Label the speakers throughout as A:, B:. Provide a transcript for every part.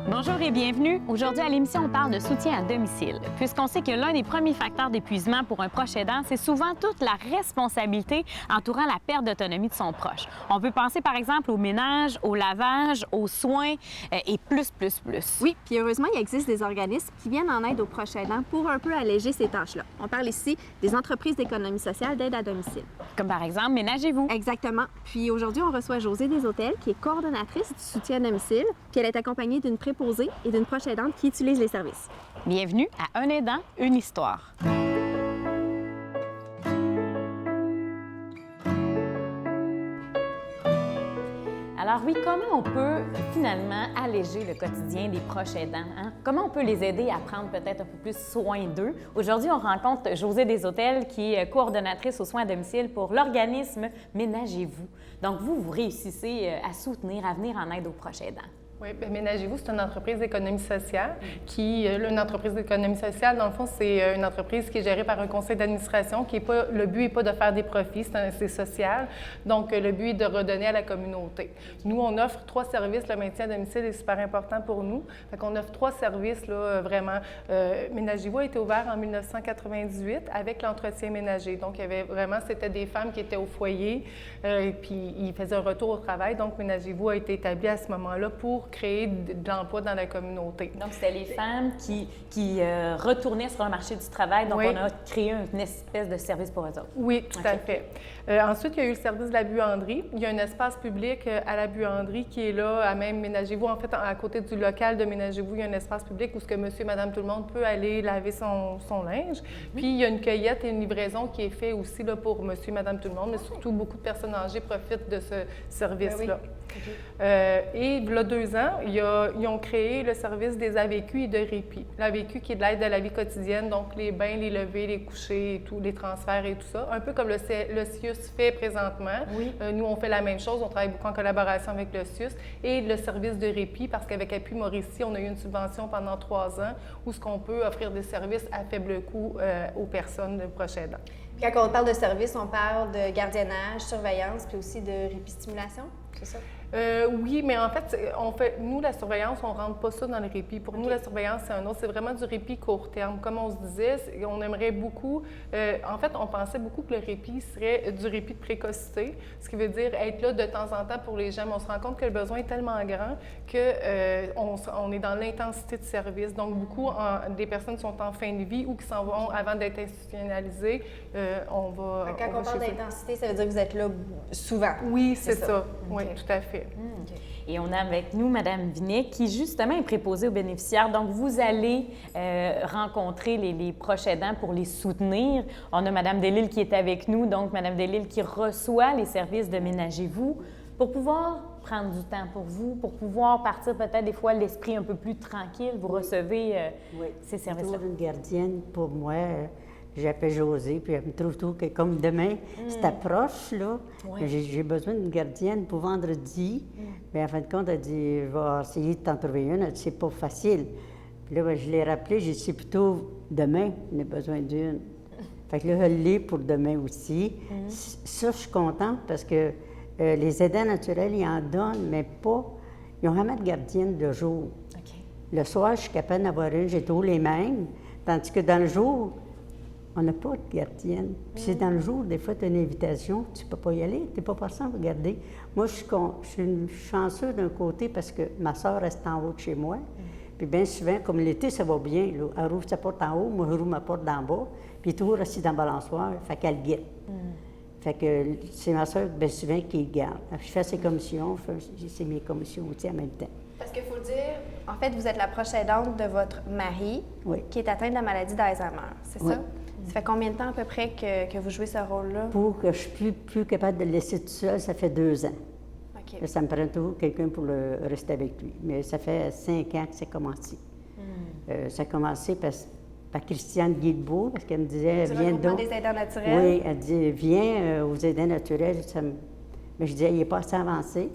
A: Bonjour et bienvenue. Aujourd'hui à l'émission, on parle de soutien à domicile. Puisqu'on sait que l'un des premiers facteurs d'épuisement pour un proche aidant, c'est souvent toute la responsabilité entourant la perte d'autonomie de son proche. On peut penser par exemple au ménage, au lavage, aux soins et plus.
B: Oui, puis heureusement, il existe des organismes qui viennent en aide aux proches aidants pour un peu alléger ces tâches-là. On parle ici des entreprises d'économie sociale d'aide à domicile.
A: Comme par exemple, Ménagez-vous.
B: Exactement. Puis aujourd'hui, on reçoit Josée Deshôtels, qui est coordonnatrice du soutien à domicile, puis elle est accompagnée d'une préposée et d'une proche aidante qui utilise les services.
A: Bienvenue à Un aidant, une histoire. Alors oui, comment on peut finalement alléger le quotidien des proches aidants? Hein? Comment on peut les aider à prendre peut-être un peu plus soin d'eux? Aujourd'hui, on rencontre Josée Deshôtels, qui est coordonnatrice aux soins à domicile pour l'organisme Ménagez-vous. Donc vous réussissez à soutenir, à venir en aide aux proches aidants.
C: Oui, bien, Ménagez-vous, c'est une entreprise d'économie sociale une entreprise d'économie sociale, dans le fond, c'est une entreprise qui est gérée par un conseil d'administration qui est pas, le but n'est pas de faire des profits, c'est social. Donc, le but est de redonner à la communauté. Nous, on offre 3 services. Le maintien à domicile est super important pour nous. Fait qu'on offre 3 services, là, vraiment. Ménagez-vous a été ouvert en 1998 avec l'entretien ménager. Donc, il y avait vraiment, c'était des femmes qui étaient au foyer, puis ils faisaient un retour au travail. Donc, Ménagez-vous a été établi à ce moment-là pour créer de l'emploi dans la communauté.
A: Donc, c'était les femmes qui retournaient sur le marché du travail. Donc,
C: oui.
A: On a créé une espèce de service pour eux autres.
C: Oui, tout à fait. Ensuite, il y a eu le service de la buanderie. Il y a un espace public à la buanderie qui est là, à même Ménagez-vous. En fait, à côté du local de Ménagez-vous, il y a un espace public où monsieur et madame tout le monde peut aller laver son linge. Puis, il y a une cueillette et une livraison qui est fait aussi là, pour monsieur et madame tout le monde, mais surtout, beaucoup de personnes âgées profitent de ce service-là.
A: Oui.
C: Et il y a 2 ans, ils ont créé le service des AVQ et de répit. L'AVQ qui est de l'aide à la vie quotidienne, donc les bains, les levées, les couchers, et tout, les transferts et tout ça. Un peu comme le CIUS fait présentement. Oui. Nous, on fait la même chose. On travaille beaucoup en collaboration avec le CIUS. Et le service de répit, parce qu'avec Appui Mauricie, on a eu une subvention pendant 3 ans où ce qu'on peut offrir des services à faible coût aux personnes proches aidants.
B: Puis quand on parle de services, on parle de gardiennage, surveillance, puis aussi de répit-stimulation, c'est ça?
C: Oui, mais en fait, nous, la surveillance, on ne rentre pas ça dans le répit. Pour nous, la surveillance, c'est un autre. C'est vraiment du répit court terme. Comme on se disait, on aimerait beaucoup... en fait, on pensait beaucoup que le répit serait du répit de précocité, ce qui veut dire être là de temps en temps pour les gens. Mais on se rend compte que le besoin est tellement grand qu'on est dans l'intensité de service. Donc, beaucoup des personnes sont en fin de vie ou qui s'en vont avant d'être institutionnalisées.
B: Quand on parle d'intensité, ça veut dire que vous êtes là souvent.
C: Oui, c'est ça. Oui,
A: Okay.
C: tout à fait.
A: Et on a avec nous Mme Vinet, qui justement est préposée aux bénéficiaires. Donc, vous allez rencontrer les proches aidants pour les soutenir. On a Mme Delisle qui est avec nous, donc Mme Delisle qui reçoit les services de Ménagez-vous pour pouvoir prendre du temps pour vous, pour pouvoir partir peut-être des fois l'esprit un peu plus tranquille. Vous recevez ces services-là.
D: Une gardienne pour moi. J'appelle Josée, puis elle me trouve que comme demain, c'est approche, là. Oui. J'ai besoin d'une gardienne pour vendredi. Mais en fin de compte, elle dit, je vais essayer de t'en trouver une. Elle dit, c'est pas facile. Puis là, je l'ai rappelé, j'ai dit, c'est plutôt demain, on a besoin d'une. Fait que là, elle l'est pour demain aussi. Ça, je suis contente parce que les aidants naturels, ils en donnent, mais pas. Ils ont vraiment de gardienne de jour.
A: Okay.
D: Le soir, je suis capable d'avoir une, j'ai tous les mêmes. Tandis que dans le jour, on n'a pas de gardienne. Puis c'est dans le jour, des fois, tu as une invitation, tu ne peux pas y aller, tu n'es pas passé à regarder. Moi, je suis chanceuse d'un côté parce que ma soeur reste en haut de chez moi. Puis bien souvent, comme l'été, ça va bien, là, elle rouvre sa porte en haut, moi, je rouvre ma porte d'en bas, puis elle est toujours assise dans le balançoire, fait qu'elle guette. Fait que c'est ma soeur, bien souvent, qui garde. Je fais ses commissions, c'est mes commissions aussi en même temps.
B: Parce qu'il faut dire, en fait, vous êtes la proche aidante de votre mari qui est atteint de la maladie d'Alzheimer, c'est ça? Ça fait combien de temps à peu près que vous jouez ce rôle-là?
D: Pour que je suis plus capable de le laisser tout seul, ça fait 2 ans.
B: Okay.
D: Là, ça me prend toujours quelqu'un pour rester avec lui. Mais ça fait 5 ans que c'est commencé. Ça a commencé par Christiane Guilbeault, parce qu'elle me disait, viens donc.
B: Des aidants naturels?
D: Oui, elle dit, viens aux aidants naturels. Mais je disais, il n'est pas assez avancé.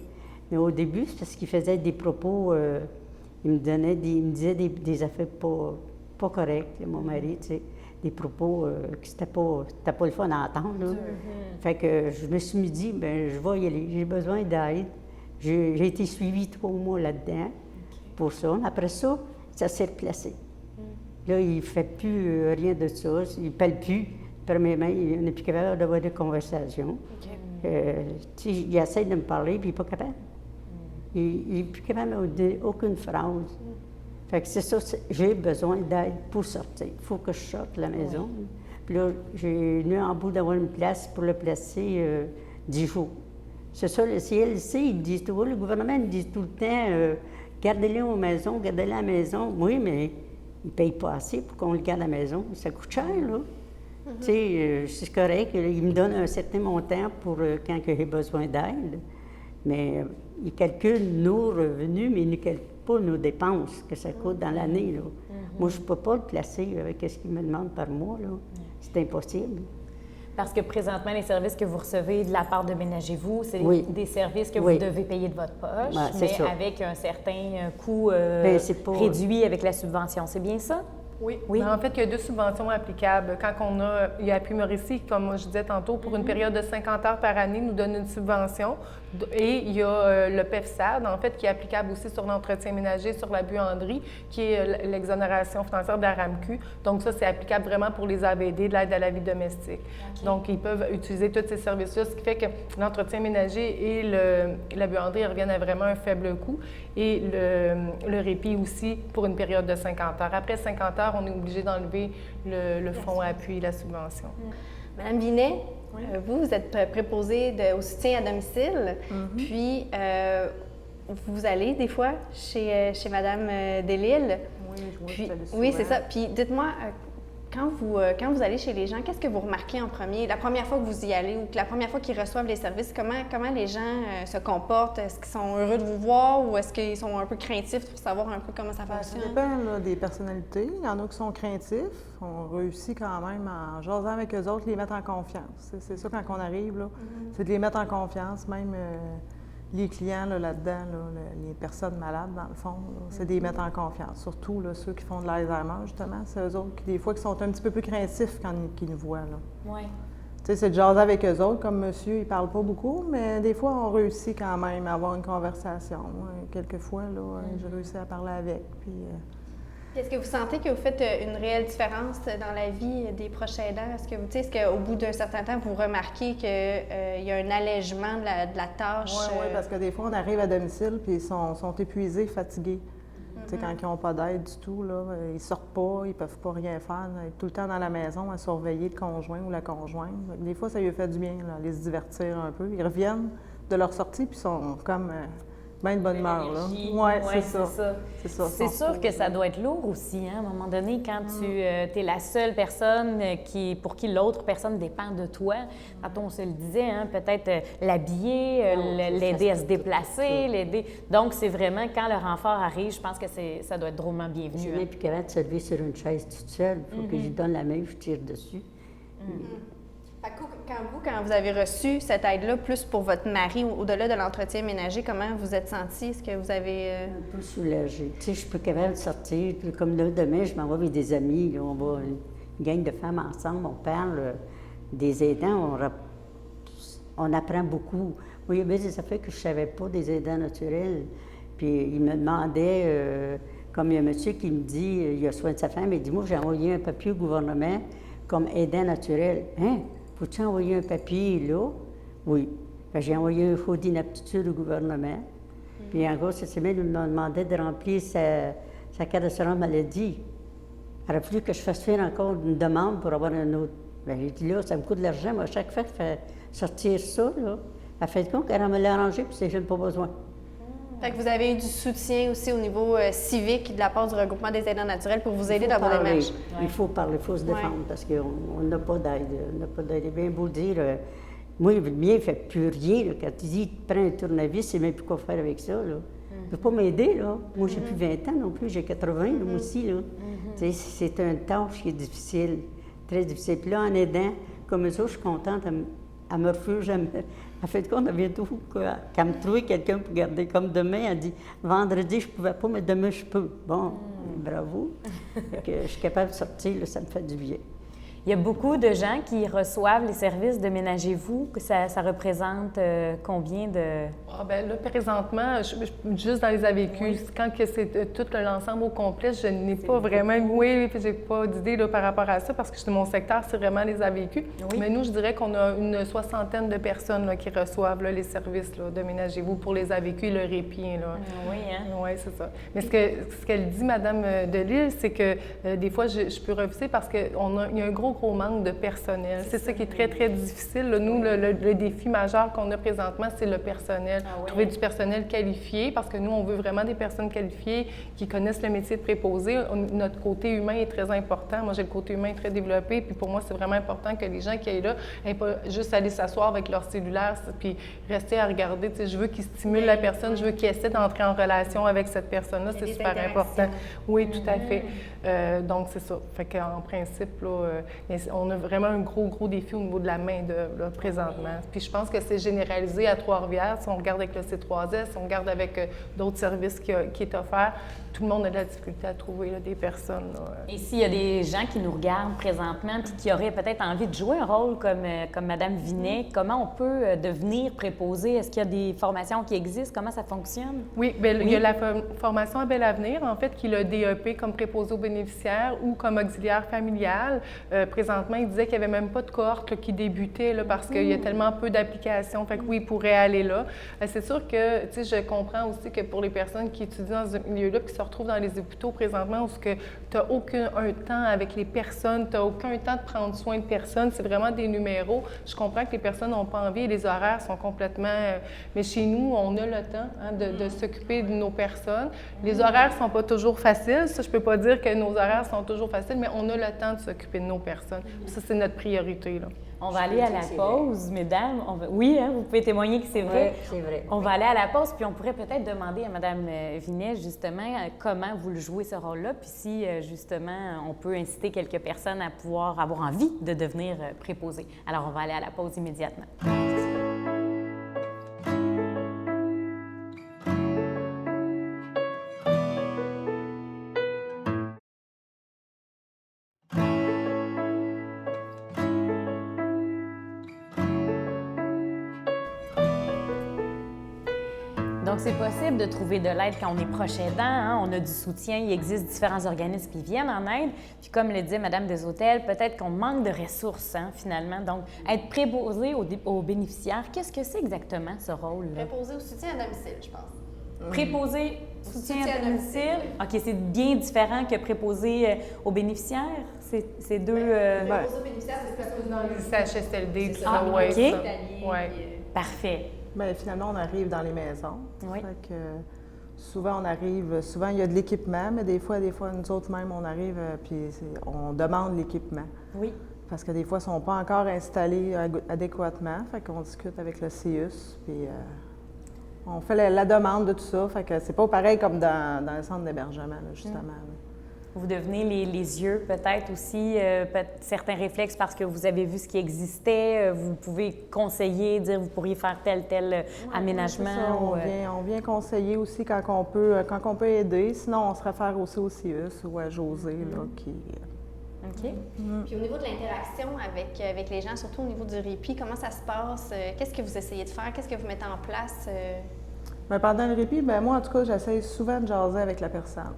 D: Mais au début, c'est parce qu'il faisait des propos, il me disait des affaires pas correctes, mon mari, tu sais. Des propos que c'était pas le fun à entendre. Là. Fait que je me suis dit, bien, je vais y aller, j'ai besoin d'aide. J'ai été suivie 3 mois là-dedans. pour ça. Après ça, ça s'est replacé. Là, il ne fait plus rien de ça. Il ne parle plus. Premièrement, il n'est plus capable d'avoir des conversations. Il essaie de me parler, puis il n'est pas capable. Il n'est plus capable de dire aucune phrase. Fait que c'est ça, j'ai besoin d'aide pour sortir. Il faut que je sorte de la maison. Puis là, j'ai eu en bout d'avoir une place pour le placer 10 jours. C'est ça, le CLC, ils disent tout, le gouvernement ils disent tout le temps, gardez-les à la maison, gardez-les à la maison. Oui, mais ils ne payent pas assez pour qu'on le garde à la maison. Ça coûte cher, là. Tu sais, c'est correct, ils me donnent un certain montant pour quand j'ai besoin d'aide, mais ils calculent nos revenus, mais ils ne calculent pas nos dépenses que ça coûte dans l'année, là. Moi, je ne peux pas le placer avec ce qu'ils me demandent par mois, là. C'est impossible.
A: Parce que présentement, les services que vous recevez de la part de Ménagez-vous, c'est des services que vous devez payer de votre poche, mais avec un certain coût réduit avec la subvention. C'est bien ça?
C: Oui. En fait, il y a 2 subventions applicables. Quand il y a Appui Mauricie, comme je disais tantôt, pour une période de 50 heures par année, nous donne une subvention. Et il y a le PEFSAD, en fait, qui est applicable aussi sur l'entretien ménager, sur la buanderie, qui est l'exonération financière de la RAMQ. Donc ça, c'est applicable vraiment pour les AVD, de l'aide à la vie domestique. Donc, ils peuvent utiliser tous ces services-là, ce qui fait que l'entretien ménager et la buanderie reviennent à vraiment un faible coût. Et le répit aussi pour une période de 50 heures. Après 50 heures, on est obligé d'enlever le fonds appui, la subvention.
B: Madame Vinet, vous êtes préposée au soutien à domicile, puis vous allez des fois chez Madame Delisle.
E: Oui, je vois ça.
B: Oui, c'est ça. Puis dites-moi, quand vous allez chez les gens, qu'est-ce que vous remarquez en premier? La première fois que vous y allez ou que la première fois qu'ils reçoivent les services, comment les gens se comportent? Est-ce qu'ils sont heureux de vous voir ou est-ce qu'ils sont un peu craintifs pour savoir un peu comment ça fonctionne?
E: Ça dépend là, des personnalités. Il y en a qui sont craintifs. On réussit quand même en jasant avec eux autres, les mettre en confiance. C'est ça quand on arrive, là, c'est de les mettre en confiance, même les clients là-dedans, les personnes malades, dans le fond, c'est de les mettre en confiance. Surtout là, ceux qui font de l'Alzheimer, justement, c'est eux autres qui, des fois, qui sont un petit peu plus craintifs quand ils nous voient.
A: Oui.
E: Tu sais, c'est de jaser avec eux autres, comme monsieur, il parle pas beaucoup, mais des fois, on réussit quand même à avoir une conversation. Quelquefois, là, j'ai réussi à parler avec, puis...
B: Est-ce que vous sentez que vous faites une réelle différence dans la vie des proches aidants? Est-ce qu'au bout d'un certain temps, vous remarquez qu'il y a un allègement de la tâche?
E: Oui, parce que des fois, on arrive à domicile puis ils sont épuisés, fatigués. Tu sais, quand ils n'ont pas d'aide du tout, là, ils sortent pas, ils peuvent pas rien faire, être tout le temps dans la maison à surveiller le conjoint ou la conjointe. Des fois, ça lui fait du bien, là, aller se divertir un peu. Ils reviennent de leur sortie puis ils sont comme... bien de bonne humeur, là. Oui, c'est ça.
A: C'est sûr que ça doit être lourd aussi, hein, à un moment donné, quand tu es la seule personne pour qui l'autre personne dépend de toi. Quand on se le disait, hein, peut-être l'habiller, l'aider à se déplacer, l'aider. Donc, c'est vraiment quand le renfort arrive, je pense que ça doit être drôlement bienvenu.
D: Je n'ai même plus capable de se lever sur une chaise toute seule. Il faut que je lui donne la main, je tire dessus.
B: Quand vous avez reçu cette aide-là, plus pour votre mari, au-delà de l'entretien ménager, comment vous êtes senti? Est-ce que vous avez...
D: Un peu soulagée. Tu sais, je suis pas capable de sortir. Puis comme là, demain, je m'en vais avec des amis. Là, on va une gang de femmes ensemble. On parle des aidants. On apprend beaucoup. Moi, il y a bien des affaires que je ne savais pas des aidants naturels. Puis il me demandait, comme il y a un monsieur qui me dit, il a soin de sa femme, il dit, moi, j'ai envoyé un papier au gouvernement comme aidant naturel. Hein? Faut-tu envoyer un papier là? Oui. J'ai envoyé un faux d'inaptitude au gouvernement. Puis encore, cette semaine, il me demandait de remplir sa carte d'assurance maladie. Il aurait fallu que je fasse faire encore une demande pour avoir un autre. Bien, j'ai dit là, ça me coûte de l'argent. Moi, à chaque fois, faire sortir ça, là, à fait de compte qu'elle me l'a arrangé, puis je n'ai pas besoin.
B: Fait que vous avez eu du soutien aussi au niveau civique de la part du regroupement des aidants naturels pour vous aider dans vos démarches.
D: Il faut parler, il faut se défendre parce qu'on n'a pas d'aide. On n'a pas d'aide. Bien beau dire, moi, le mien ne fait plus rien. Là, quand il dit qu'il prend un tournevis, il ne sait même plus quoi faire avec ça. Là. Il ne peut pas m'aider. Là. Moi, j'ai plus 20 ans non plus, j'ai 80, là, moi aussi. Là. C'est une tâche qui est difficile, très difficile. Puis là, en aidant, comme ça, je suis contente. Elle me refuse jamais. En fait, on a bientôt qu'à me trouver quelqu'un pour garder. Comme demain, elle dit vendredi, je ne pouvais pas, mais demain, je peux. Bon, bravo. Que je suis capable de sortir, là, ça me fait du bien.
A: Il y a beaucoup de gens qui reçoivent les services de Ménagez-vous, que ça représente combien de...
C: Ah, ben là, présentement, juste dans les AVQ, quand que c'est tout l'ensemble au complet, je n'ai pas vraiment, j'ai pas d'idée là, par rapport à ça, parce que mon secteur, c'est vraiment les AVQ. Oui. Mais nous, je dirais qu'on a une 60aine de personnes là, qui reçoivent là, les services là, de Ménagez-vous pour les AVQ et le répit. Là.
A: Oui, hein?
C: Oui, c'est ça. Mais ce qu'elle dit, Mme Delisle, c'est que des fois, je peux refuser parce qu'il y a un gros manque de personnel. C'est ça qui est très, très difficile. Là, nous, le défi majeur qu'on a présentement, c'est le personnel. Trouver du personnel qualifié, parce que nous, on veut vraiment des personnes qualifiées qui connaissent le métier de préposé. Notre côté humain est très important. Moi, j'ai le côté humain très développé, puis pour moi, c'est vraiment important que les gens qui aillent là n'aient pas juste aller s'asseoir avec leur cellulaire puis rester à regarder. Tu sais, je veux qu'ils stimulent la personne, je veux qu'ils essaient d'entrer en relation avec cette personne-là. C'est super important. Oui, tout à fait. Donc, c'est ça. Fait qu'en principe, là, on a vraiment un gros défi au niveau de la main-d'œuvre, présentement. Puis je pense que c'est généralisé à Trois-Rivières. Si on regarde avec le C3S, si on regarde avec d'autres services qui est offert, tout le monde a de la difficulté à trouver là, des personnes. Là.
A: Et s'il y a des gens qui nous regardent présentement puis qui auraient peut-être envie de jouer un rôle comme Mme Vinet, comment on peut devenir préposé? Est-ce qu'il y a des formations qui existent? Comment ça fonctionne?
C: Oui, bien, il y a la formation à Bel Avenir, en fait, qui est le DEP comme préposé aux bénéficiaires ou comme auxiliaire familial. Présentement, il disait qu'il n'y avait même pas de cohorte là, qui débutait là, parce qu'il y a tellement peu d'applications. Fait que oui, il pourrait aller là. C'est sûr que, tu sais, je comprends aussi que pour les personnes qui étudient dans ce milieu-là puis qui se retrouvent dans les hôpitaux présentement où tu n'as aucun temps avec les personnes, tu n'as aucun temps de prendre soin de personnes, c'est vraiment des numéros. Je comprends que les personnes n'ont pas envie et les horaires sont complètement... mais chez nous, on a le temps hein, de s'occuper de nos personnes. Les horaires ne sont pas toujours faciles. Ça, je ne peux pas dire que nos horaires sont toujours faciles, mais on a le temps de s'occuper de nos personnes. Ça, c'est notre priorité. Là.
A: On va aller à la pause, mesdames. Oui, hein, vous pouvez témoigner que c'est vrai.
D: Oui, c'est vrai.
A: On va aller à la pause, puis on pourrait peut-être demander à Mme Vinet, justement, comment vous le jouez, ce rôle-là, puis si, justement, on peut inciter quelques personnes à pouvoir avoir envie de devenir préposées. Alors, on va aller à la pause immédiatement. Donc, c'est possible de trouver de l'aide quand on est proche aidant. Hein? On a du soutien. Il existe différents organismes qui viennent en aide. Puis, comme le dit Mme Deshôtels, peut-être qu'on manque de ressources, hein, finalement. Donc, être préposé aux bénéficiaires, qu'est-ce que c'est exactement, ce rôle-là?
B: Préposé au soutien à domicile, je pense.
A: Préposé soutien à domicile? OK, c'est bien différent que préposé aux bénéficiaires? C'est deux...
B: Préposé aux bénéficiaires, c'est plus
C: dans les CHSLD, tout
A: ça.
C: ça, oui.
A: OK. Parfait.
E: Bien, finalement, on arrive dans les maisons.
A: Oui.
E: Fait que, souvent, il y a de l'équipement, mais des fois, nous autres même, on arrive puis on demande l'équipement.
A: Oui.
E: Parce que des fois, ils ne sont pas encore installés adéquatement. Fait qu'on discute avec le CIUS, puis on fait la demande de tout ça. Fait que c'est pas pareil comme dans le centre d'hébergement, là, justement.
A: Vous devenez les yeux peut-être aussi, certains réflexes parce que vous avez vu ce qui existait, vous pouvez conseiller, dire vous pourriez faire tel aménagement.
E: Ça, on vient conseiller aussi quand on peut aider, sinon on se réfère aussi au CIUS ou à José là, qui...
A: OK.
B: Puis au niveau de l'interaction avec les gens, surtout au niveau du répit, comment ça se passe? Qu'est-ce que vous essayez de faire? Qu'est-ce que vous mettez en place?
E: Bien, pendant le répit, moi en tout cas, j'essaie souvent de jaser avec la personne.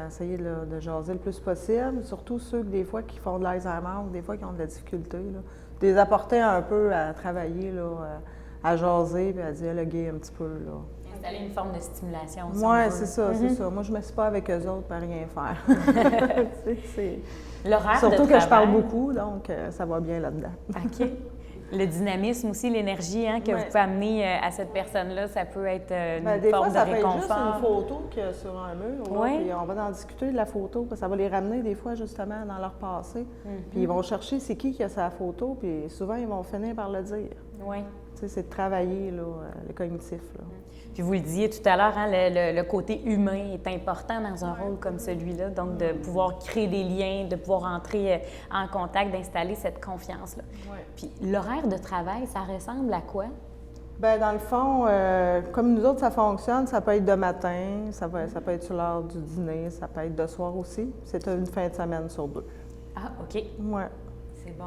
E: Essayer de jaser le plus possible, surtout ceux des fois qui font de l'Alzheimer ou des fois qui ont de la difficulté. Là. De les apporter un peu à travailler, là, à jaser puis à dialoguer un petit peu. Là.
A: Installer une forme de stimulation.
E: Oui, c'est ça, c'est ça. Moi, je ne me suis pas avec eux autres pour rien faire.
A: L'horaire
E: surtout
A: de
E: que je parle
A: travail.
E: beaucoup, donc ça va bien là-dedans.
A: OK. Le dynamisme aussi, l'énergie hein, que vous pouvez amener à cette personne-là, ça peut être une forme de réconfort.
E: Des fois, ça peut être juste une photo qu'il y a sur un mur.
A: Oui.
E: Puis on va en discuter de la photo, parce que ça va les ramener des fois justement dans leur passé. Puis ils vont chercher c'est qui a sa photo, puis souvent ils vont finir par le dire.
A: Oui.
E: C'est de travailler là, le cognitif. Là.
A: Puis vous le disiez tout à l'heure, hein, le côté humain est important dans un rôle comme celui-là, donc de pouvoir créer des liens, de pouvoir entrer en contact, d'installer cette confiance-là.
E: Oui.
A: Puis l'horaire de travail, ça ressemble à quoi?
E: Bien, dans le fond, comme nous autres, ça fonctionne, ça peut être de matin, ça peut être sur l'heure du dîner, ça peut être de soir aussi. C'est une fin de semaine sur 2.
A: Ah, OK.
E: Ouais.
A: C'est bon.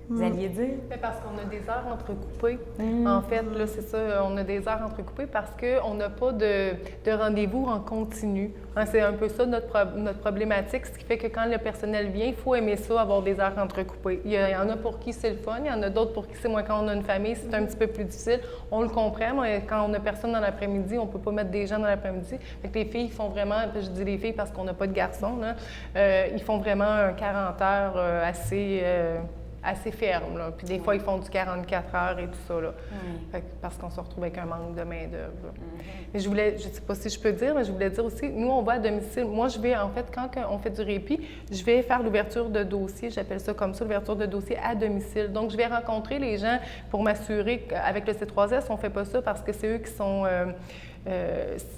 A: Vous alliez dire?
C: Mais parce qu'on a des heures entrecoupées. En fait, là, c'est ça, on a des heures entrecoupées parce qu'on n'a pas de rendez-vous en continu. Hein, c'est un peu ça notre problématique, ce qui fait que quand le personnel vient, il faut aimer ça, avoir des heures entrecoupées. Il y en a pour qui c'est le fun, il y en a d'autres pour qui c'est moins. Quand on a une famille, c'est un petit peu plus difficile. On le comprend, mais quand on n'a personne dans l'après-midi, on ne peut pas mettre des gens dans l'après-midi. Fait que les filles font vraiment, je dis les filles parce qu'on n'a pas de garçons, là, ils font vraiment un 40 heures assez ferme, là. Puis des fois, ils font du 44 heures et tout ça, là. Fait que parce qu'on se retrouve avec un manque de main-d'œuvre. Mais je ne sais pas si je peux dire, mais je voulais dire aussi, nous, on va à domicile. Moi, je vais, en fait, quand on fait du répit, je vais faire l'ouverture de dossier, j'appelle ça comme ça, l'ouverture de dossier à domicile. Donc, je vais rencontrer les gens pour m'assurer qu'avec le C3S, on ne fait pas ça parce que c'est eux qui sont...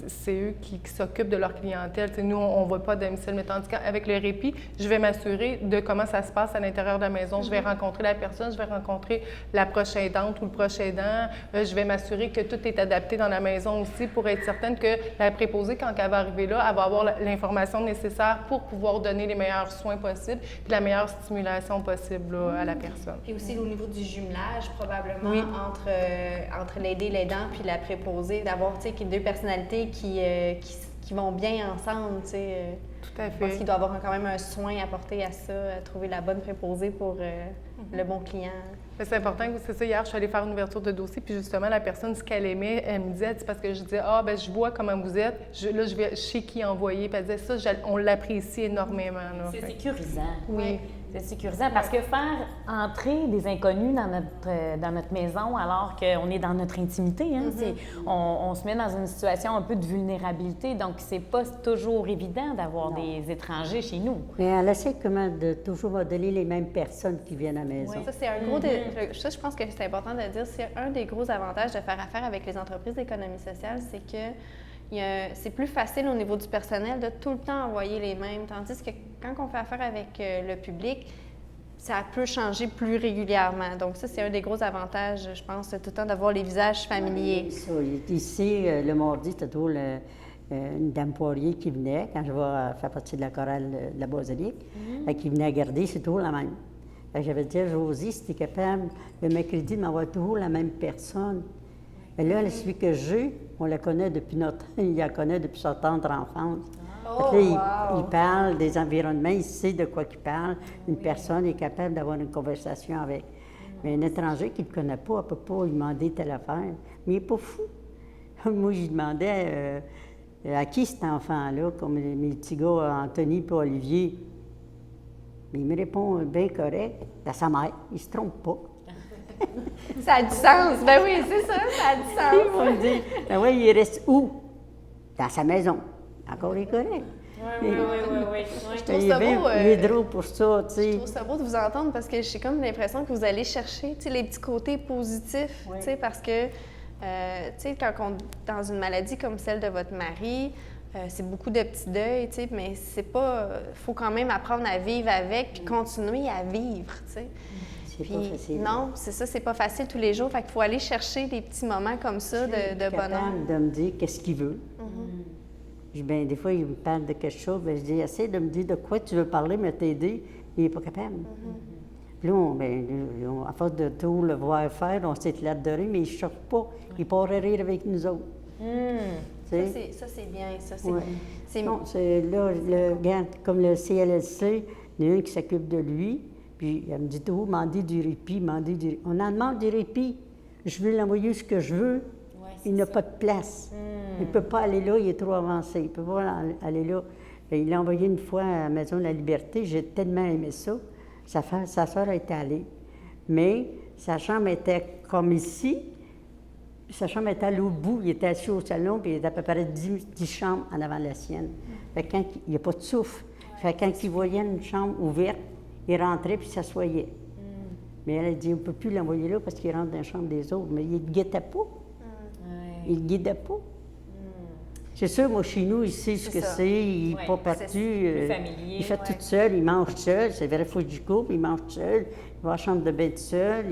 C: c'est eux qui s'occupent de leur clientèle. T'sais, nous, on ne va pas à domicile, mais tandis qu'avec le répit, je vais m'assurer de comment ça se passe à l'intérieur de la maison. Je vais rencontrer la personne, je vais rencontrer la prochaine aidante ou le prochain aidant. Je vais m'assurer que tout est adapté dans la maison aussi pour être certaine que la préposée, quand elle va arriver là, elle va avoir l'information nécessaire pour pouvoir donner les meilleurs soins possibles puis la meilleure stimulation possible là, à la personne.
B: Et aussi au niveau du jumelage, probablement,
C: Oui.
B: entre l'aider, l'aidant puis la préposée, d'avoir, tu sais, deux personnalités qui vont bien ensemble, tu sais.
C: Tout à
B: Je pense
C: fait.
B: qu'il doit y avoir quand même un soin apporté à ça, à trouver la bonne préposée pour le bon client.
C: Mais c'est important, c'est ça, hier, je suis allée faire une ouverture de dossier, puis justement, la personne, ce qu'elle aimait, elle me disait, c'est parce que je disais, ah, ben je vois comment vous êtes, là, je sais qui envoyer, puis elle disait, ça, on l'apprécie énormément, là.
A: C'est
C: Fait-
A: sécurisant.
C: Oui.
A: C'est sécurisant parce que faire entrer des inconnus dans notre maison alors qu'on est dans notre intimité, hein, on se met dans une situation un peu de vulnérabilité, donc c'est pas toujours évident d'avoir des étrangers chez nous.
D: Mais elle essaie comment de toujours modeler les mêmes personnes qui viennent à la maison.
B: Ça, c'est un gros... Ça, je pense que c'est important de dire, c'est un des gros avantages de faire affaire avec les entreprises d'économie sociale, c'est que c'est plus facile au niveau du personnel de tout le temps envoyer les mêmes, tandis que quand on fait affaire avec le public, ça peut changer plus régulièrement. Donc ça, c'est un des gros avantages, je pense, tout le temps d'avoir les visages familiers.
D: Ça, ici, le mardi, c'était toujours une dame Poirier qui venait, quand je vais faire partie de la chorale de la basilique, qui venait à garder, c'est toujours la même. Fait que j'avais dit à Josie, si tu es capable, le mercredi, de m'avoir toujours la même personne. Et là, celui que j'ai, on la connaît depuis il la connaît depuis sa tendre enfance. Fait que là, il parle des environnements, il sait de quoi il parle. Une personne est capable d'avoir une conversation avec. Mais un étranger qui ne le connaît pas, elle ne peut pas lui demander telle affaire. Mais il n'est pas fou. Moi, je lui demandais à qui cet enfant-là, comme mes petits gars, Anthony et Olivier. Mais il me répond bien correct, à sa mère. Il ne se trompe pas.
B: Ça a du sens. Ben oui, c'est ça, ça a du sens.
D: Ils vont me dire, ben oui, il reste où? Dans sa maison. Encore, il est correct.
A: Oui.
B: Je trouve
D: Il
B: ça
D: est,
B: beau.
D: il est drôle pour ça, tu sais.
B: Je trouve ça beau de vous entendre parce que j'ai comme l'impression que vous allez chercher, tu sais, les petits côtés positifs, tu sais, parce que, tu sais, quand on est dans une maladie comme celle de votre mari, c'est beaucoup de petits deuils, tu sais, mais c'est pas... faut quand même apprendre à vivre avec puis continuer à vivre, tu sais.
D: C'est
B: Puis,
D: pas facile.
B: non, c'est ça, c'est pas facile tous les jours. Fait qu'il faut aller chercher des petits moments comme ça de bonheur.
D: Capable de me dire qu'est-ce qu'il veut. Je dis, ben, des fois, il me parle de quelque chose, ben, je dis, essaie de me dire de quoi tu veux parler, me t'aider. Il n'est pas capable. Puis là, à force de tout le voir faire, on s'éclate de rire, mais il ne choque pas. Il part à rire avec nous autres. Tu sais?
B: Ça, c'est bien. Ça, c'est...
D: Ouais.
B: c'est-
D: Non, c'est là, regarde, comme le CLSC, il y en a un qui s'occupe de lui, puis elle me dit toujours, demandez du répit, demandez du répit. On en demande du répit. Je veux l'envoyer ce que je veux. Il n'a pas de place. Il ne peut pas aller là, il est trop avancé. Il ne peut pas aller là. Et il l'a envoyé une fois à la Maison de la Liberté. J'ai tellement aimé ça. Sa soeur était allée. Mais sa chambre était comme ici. Sa chambre était à l'autre bout. Il était assis au salon, puis il y avait à peu près 10 chambres en avant de la sienne. Fait que quand il n'y a pas de souffle. Fait que quand il voyait une chambre ouverte, il rentrait puis s'assoyait. Mais elle a dit, on ne peut plus l'envoyer là parce qu'il rentre dans la chambre des autres. Mais il ne guettait pas. Il ne guidait pas. C'est sûr, moi, chez nous, il sait ce que
B: ça.
D: c'est. Il n'est pas parti.
A: plus familier,
D: Il fait tout seul, il mange seul. C'est vrai, il faut du couple, il mange seul. Il va à la chambre de bain seul.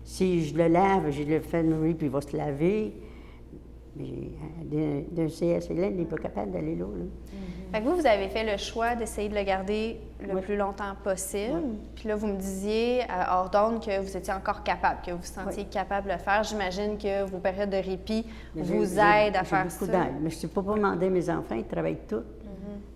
D: Si je le lave, je le fais nourrir, puis il va se laver. Mais d'un CSLN, il n'est pas capable d'aller là.
B: Fait que vous avez fait le choix d'essayer de le garder le plus longtemps possible. Puis là, vous me disiez, hors d'onde, que vous étiez encore capable, que vous vous sentiez capable de le faire. J'imagine que vos périodes de répit vous aident à faire ça.
D: J'ai beaucoup d'aide, mais je ne peux pas demander à mes enfants, ils travaillent tous.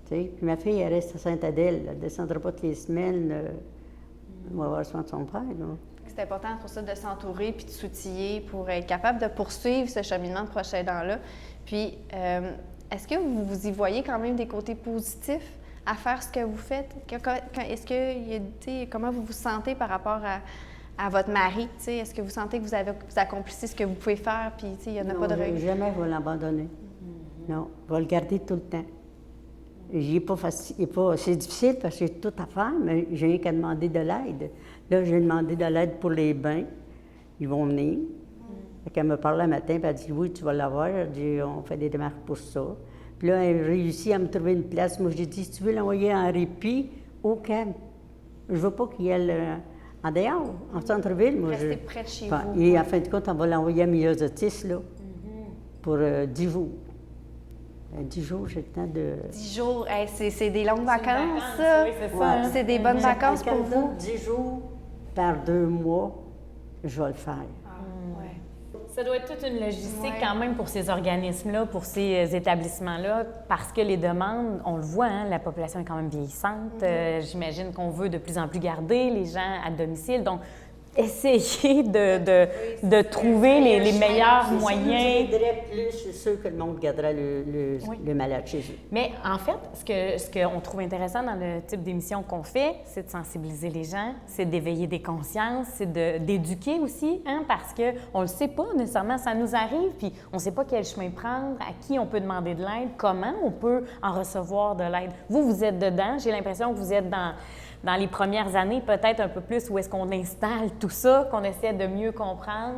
D: Puis ma fille, elle reste à Sainte-Adèle. Elle ne descendra pas toutes les semaines. Elle va avoir soin de son père. Là.
B: C'est important pour ça de s'entourer puis de s'outiller pour être capable de poursuivre ce cheminement de proche aidant-là. Puis, est-ce que vous y voyez quand même des côtés positifs à faire ce que vous faites? Est-ce que, comment vous vous sentez par rapport à votre mari? Est-ce que vous sentez que vous accomplissez ce que vous pouvez faire puis il n'y en a pas de regret?
D: Jamais je vais l'abandonner. Non, je vais le garder tout le temps. C'est difficile parce que j'ai tout à faire, mais j'ai rien qu'à demander de l'aide. Là, j'ai demandé de l'aide pour les bains. Ils vont venir. Elle me parle le matin, puis elle dit « Oui, tu vas l'avoir. » Elle dit « On fait des démarches pour ça. » Puis là, elle réussit à me trouver une place. Moi, j'ai dit « Si tu veux l'envoyer en répit, au camp. Je veux pas qu'il y ait en dehors, en centre-ville. »
B: Rester près de chez vous.
D: Et en fin de compte, on va l'envoyer à Myosotis, là, pour 10 jours. 10 jours, j'ai le temps de...
B: 10 jours, hey, c'est des longues vacances, ça.
A: Oui, c'est ça.
B: C'est des bonnes vacances pour vous.
D: 10 jours par 2 mois, je vais le faire.
A: Ça doit être toute une logistique quand même pour ces organismes-là, pour ces établissements-là, parce que les demandes, on le voit, hein, la population est quand même vieillissante. J'imagine qu'on veut de plus en plus garder les gens à domicile. Donc, essayer de trouver les meilleurs moyens.
D: Si aiderait plus, c'est sûr que le monde gardera le malade chez eux.
A: Mais en fait, ce qu'on trouve intéressant dans le type d'émission qu'on fait, c'est de sensibiliser les gens, c'est d'éveiller des consciences, c'est d'éduquer aussi, hein, parce qu'on ne le sait pas nécessairement, ça nous arrive, puis on ne sait pas quel chemin prendre, à qui on peut demander de l'aide, comment on peut en recevoir de l'aide. Vous êtes dedans, j'ai l'impression que vous êtes dans les premières années, peut-être un peu plus, où est-ce qu'on installe tout ça, qu'on essaie de mieux comprendre.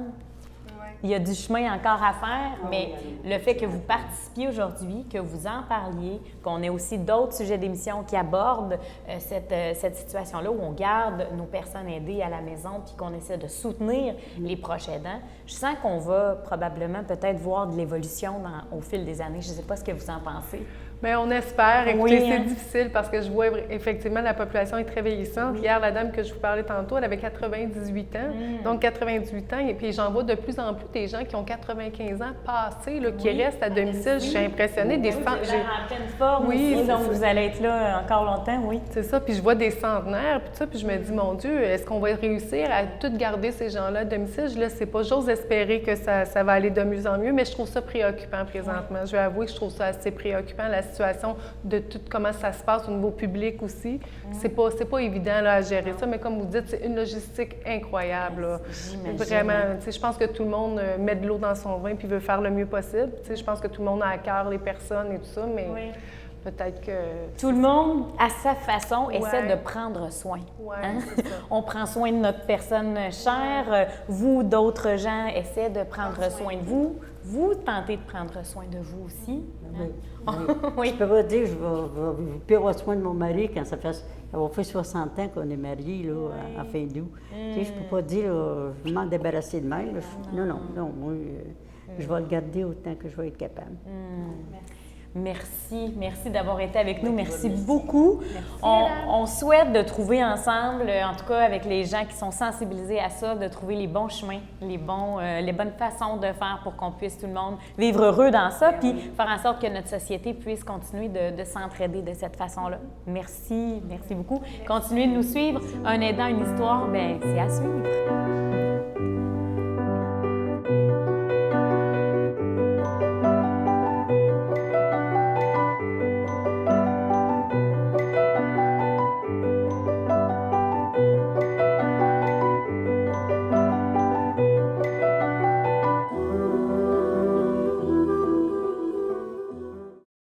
A: Il y a du chemin encore à faire, mais le fait que vous participiez aujourd'hui, que vous en parliez, qu'on ait aussi d'autres sujets d'émission qui abordent cette situation-là où on garde nos personnes aidées à la maison puis qu'on essaie de soutenir les proches aidants, je sens qu'on va probablement peut-être voir de l'évolution au fil des années. Je ne sais pas ce que vous en pensez.
C: Bien, on espère. Écoutez,
A: Oui,
C: c'est
A: hein?
C: difficile parce que je vois effectivement la population est très vieillissante. Hier, la dame que je vous parlais tantôt, elle avait 98 ans. Donc, 98 ans. Et puis, j'en vois de plus en plus des gens qui ont 95 ans passés, là, qui restent à domicile. Je suis impressionnée.
A: Vous avez l'air en pleine forme aussi, donc vous allez être là encore longtemps, oui.
C: C'est ça. Puis, je vois des centenaires, puis tout ça. Puis, je me dis, mon Dieu, est-ce qu'on va réussir à tout garder ces gens-là à domicile? Je ne sais pas. J'ose espérer que ça va aller de mieux en mieux, mais je trouve ça préoccupant présentement. Je vais avouer que je trouve ça assez préoccupant, la situation de tout comment ça se passe au niveau public aussi. C'est pas évident là, à gérer ça, mais comme vous dites, c'est une logistique incroyable. Là. Vraiment, je pense que tout le monde met de l'eau dans son vin puis veut faire le mieux possible. Je pense que tout le monde a à cœur les personnes et tout ça, mais peut-être que...
A: Tout le monde, à sa façon, essaie de prendre soin. Hein?
C: C'est ça.
A: On prend soin de notre personne chère. Vous, d'autres gens, essaient de prendre soin de vous. Vous tentez de prendre soin de vous aussi.
D: Oui. Je peux pas dire que je vais plus avoir soin de mon mari quand ça va faire 60 ans qu'on est mariés, là, en fin d'août. Tu sais, je peux pas dire, je vais m'en débarrasser de même. Non, moi, je vais le garder autant que je vais être capable.
A: Merci d'avoir été avec nous. Merci beaucoup. On souhaite de trouver ensemble, en tout cas avec les gens qui sont sensibilisés à ça, de trouver les bons chemins, les bonnes façons de faire pour qu'on puisse tout le monde vivre heureux dans ça, puis faire en sorte que notre société puisse continuer de s'entraider de cette façon-là. Merci beaucoup. Continuez de nous suivre. Un aidant, une histoire, bien, c'est à suivre.